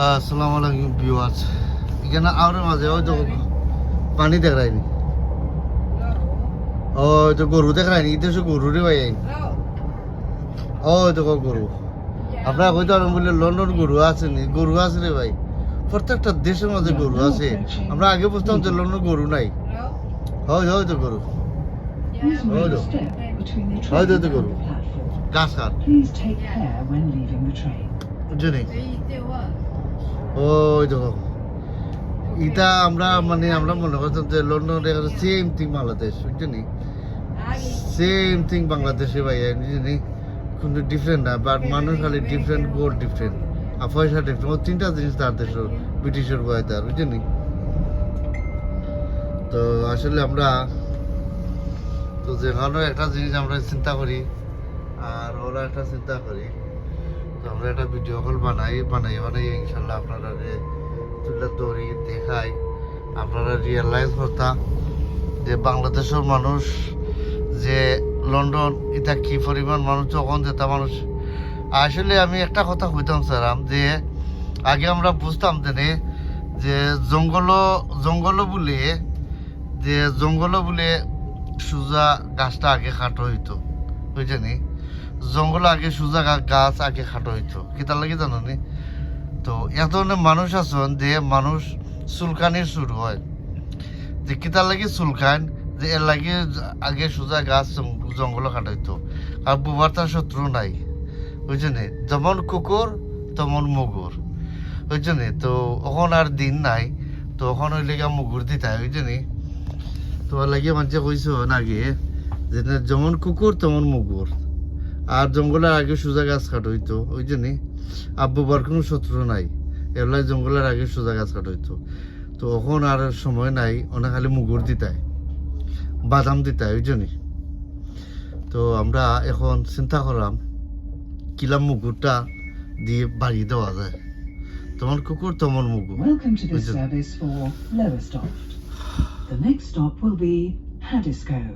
আসসালামু আলাইকুম ভিউয়ার্স। এখানে আর মাঝে ওই তো পানি দেখায়নি, ওই তো গরু দেখায়নি, এটা সে গরুরে ভাই আইন, ওই তো গরু। আপনার কইতে পারেন বললে লন্ডন গরু আছে নি? গরু আছে রে ভাই, প্রত্যেকটা দেশের মাঝে গরু আছে। আমরা আগে বুঝতাম যে লন্ডন গরু নাই। হয় হয় তো গরু, হয় তো হয় তো গরু গাছ কাঠ বুঝলি। ওই দেখো এটা আমরা মানে আমরা মনে করতাম যে লন্ডনে সেম থিং বাংলাদেশ, বুঝলি, সেম থিং বাংলাদেশে ভাই বুঝলি, কিন্তু ডিফারেন্ট না, বাট মানুষ খালি ডিফারেন্ট, গোল ডিফারেন্ট, আর পয়সা ডিফারেন্ট। ও তিনটা জিনিস তার দেশের, ব্রিটিশের বয় তার, বুঝলি। তো আসলে আমরা তো যেখানে একটা জিনিস আমরা চিন্তা করি আর ওরা একটা চিন্তা করি, তো আমরা একটা ভিডিও কল বানাই ইনশাল্লাহ আপনারা তুলে ধরি দেখাই, আপনারা রিয়েলাইজ করতাম যে বাংলাদেশের মানুষ যে লন্ডন এটা কি পরিমাণ মানুষ, যখন যেটা মানুষ। আসলে আমি একটা কথা কইতাম স্যারাম যে আগে আমরা বুঝতাম যে জঙ্গল বলে যে সোজা গাছটা আগে খাটো হইতো, বুঝছেনি, জঙ্গল আগে সোজা গাছ আগে খাটো হইতো, কিতার লাগে জানো নি? তো এত ধরনের মানুষ আছেন যে মানুষ চুলকানির শুরু হয়, যে কিতার লাগে চুলকান, যে এর লাগে আগে সোজা গাছ জঙ্গল কাটাইতো, আর বুবার তার শত্রু নাই, বুঝছেন, যেমন কুকুর তেমন মুগুর, বুঝছেন। তো ওখন আর দিন নাই, তো ওখন ওই লেগে মুগুর দিতে হয়, বুঝছেন। তো লাগে মানুষে কইস আগে যে যেমন কুকুর তেমন মুগুর, আর জঙ্গলের আগে সোজা গাছ কাট হইতো, বুঝছেন। আর বুবার কোনো শত্রু নাই, এগুলা জঙ্গলের আগে সোজা গাছ কাট হইতো। তো ওখন আর সময় নাই, অনেক খালি মুগুর দিতায়, বাদাম দিতায়, বুঝছেন। তো আমরা এখন চিন্তা করলাম কিলাম মুগুরটা দিয়ে বাড়িয়ে দেওয়া যায়, তোমার কুকুর তোমার মুগুর। Welcome to this service for Lowestoft. The next stop will be Haddiscoe.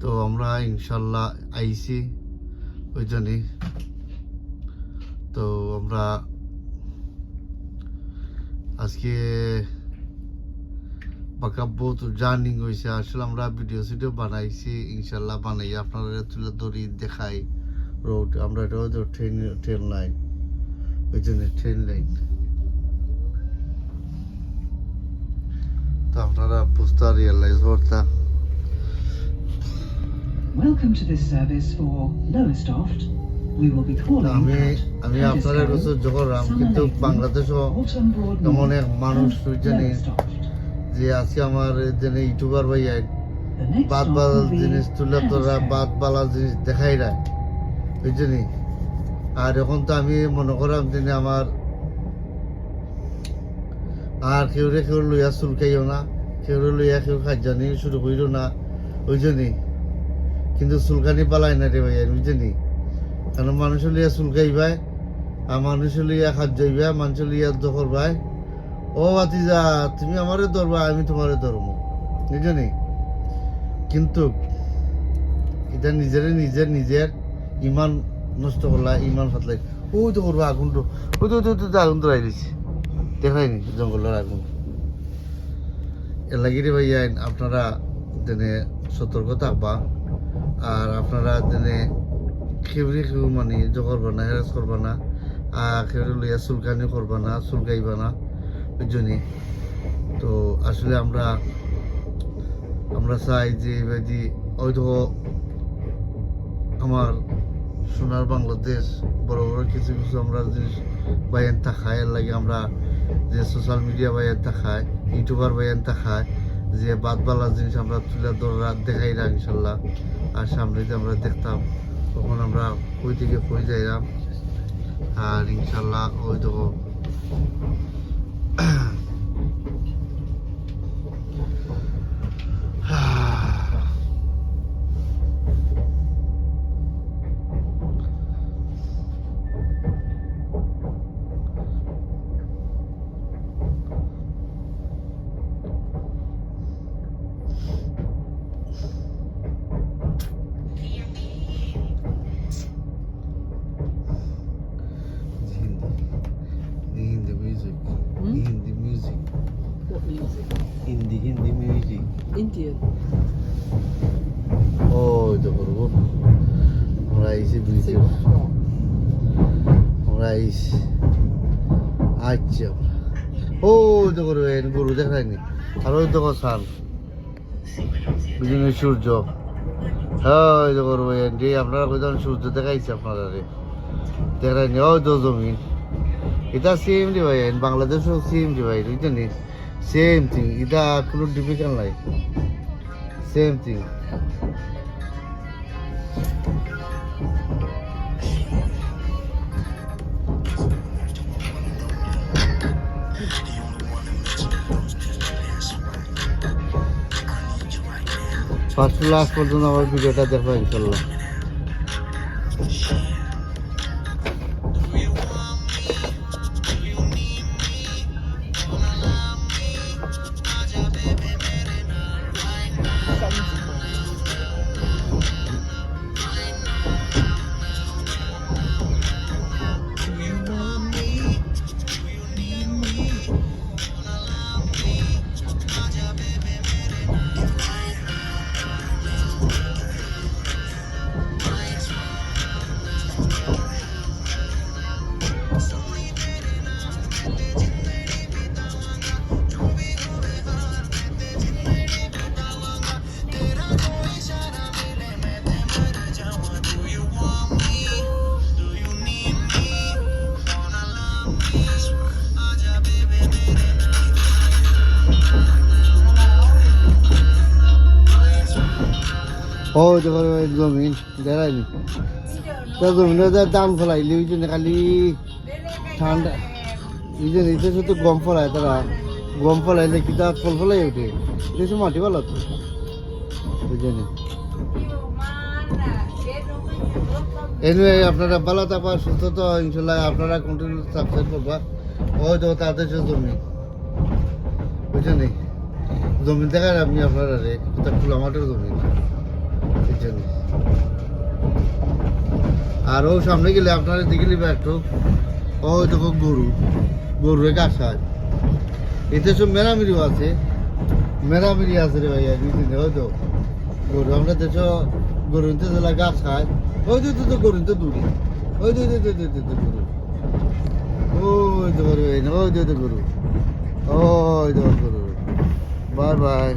তো আমরা ইনশাল্লাহ আইছি ওই জন্যই। তো আমরা আজকে বাঁকা বহুত জার্নিং হয়েছে, আসলে আমরা ভিডিও বানাইছি, ইনশাল্লাহ বানাই আপনারা তুলে ধরি দেখাই রোড। আমরা এটা হয়তো ট্রেন লাইন, ওই জন্য ট্রেন লাইন, তো আপনারা বুঝতে রিয়েলাইজ করতাম। Welcome to this service for Lowestoft. We will be calling আমি আপনাদের কাছে জোগাড়াম, কিন্তু বাংলাদেশও এমন এক মানুষ জানি যে আজকে আমার জেনে ইউটিউবার ভাই বাদ বালা জিনিস তুলে তোরা বাদ বালা জিনিস দেখাই না, বুঝলি। আর এখন তো আমি মনে করাম যে আমার আর কেউ লইয়া চুলকাইও না, কেউ লইয়া কেউ খাদ্যানি শুরু করিল না, বুঝলি। কিন্তু চুলকানি পালাই না রে ভাই, বুঝলি। কারণ মানুষ লইয়া চুলকাই ভাই, আর মানুষ লইয়া খাদ্য হইবা, মানুষ লইয়া দখল ভাই। ও ভাতিজা তুমি আমারে ধরবা, আমি তোমারে ধরবো, বুঝলি। কিন্তু এটা নিজের ইমান নষ্ট করলা, ইমান ফাতলাই। ওই তো করবা আগুন, ওই তো আগুন ধরাই দিছি, দেখায়নি জঙ্গলের আগুন। এর লাগি রে ভাই আপনারা যেনে সতর্ক থাকবা, আর আপনারা যেনে কেউ মানে করবা না, হেরাস করবা না, আর কেউ লইয়া চুলকানি করবা না, চুলকাইবা না, বুঝলি। তো আসলে আমরা চাই যে হয়তো আমার সোনার বাংলাদেশ বড় কিছু আমরা জিনিস বাইন থাকায়, এর লাগে আমরা যে সোশ্যাল মিডিয়া বাইন থাকায়, ইউটিউবার বাইন থাকায়, যে বাদবালা জিনিস আমরা তুলে ধরা দেখাই না ইনশাল্লাহ। আর সামনে যে আমরা দেখতাম তখন আমরা ওই দিকে কই যাইলাম, আর ইনশাল্লাহ ওই তো music. Hmm? Hindi music. What music? Hindi music. Indian. Oh, itu করবো আমরা এসে See বুঝছি what's wrong. আমরা এসে আচ্ছা ও এটা করবেন গরু দেখায়নি আর ওই তো সান বিভিন্ন সূর্য হ্যাঁ এটা করবেন যে আপনারা কোথাও সূর্য দেখাইছে আপনারা দেখায়নি ওই তো জমিন এটা সেম রে ভাই বাংলাদেশও সেম রে ভাই বুঝছেন সেম থিং এটা কোনো ডিফিকাল্ট নাই সেম থিং ফার্স্ট লাস্ট পর্যন্ত আমার ভিডিওটা দেখবো ইনশাল্লাহ ও দেখো জমিন দেখায়নি তো জমিনের দাম ফেলাইলি ওই জন্য খালি ঠান্ডা এই যে নিচে শুধু গম ফলায় তারা গম ফলাইলে কিতা ফল ফলাই ওঠে এটা মাটি ভালো তো ওই জন্য এনিওয়ে আপনারা ভালো থাকবা সুস্থ তো ইনশাল্লাহ আপনারা কন্টিনিউ সাবস্ক্রাইব করবা ওই তো তাদের সে জমি বুঝছেন জমি দেখার আপনি আপনারা রে কোথাও ফুল আমাদের জমি বুঝছেন আর ও সামনে গেলে আপনারা দেখে নিবে একটু ওই দেখো গরু গরুরে গাছায় এতে সব মেরামিরিও আছে মেরামিরি আছে রে ভাইয়া বুঝছেন ওই তো গরু আমরা দেশ গরু নিতে গাছ খায় ওই তো গরু তো দূরে ওই তো গরু ওই তো গরু ওই তো গরু ওই তো গরু বাই বাই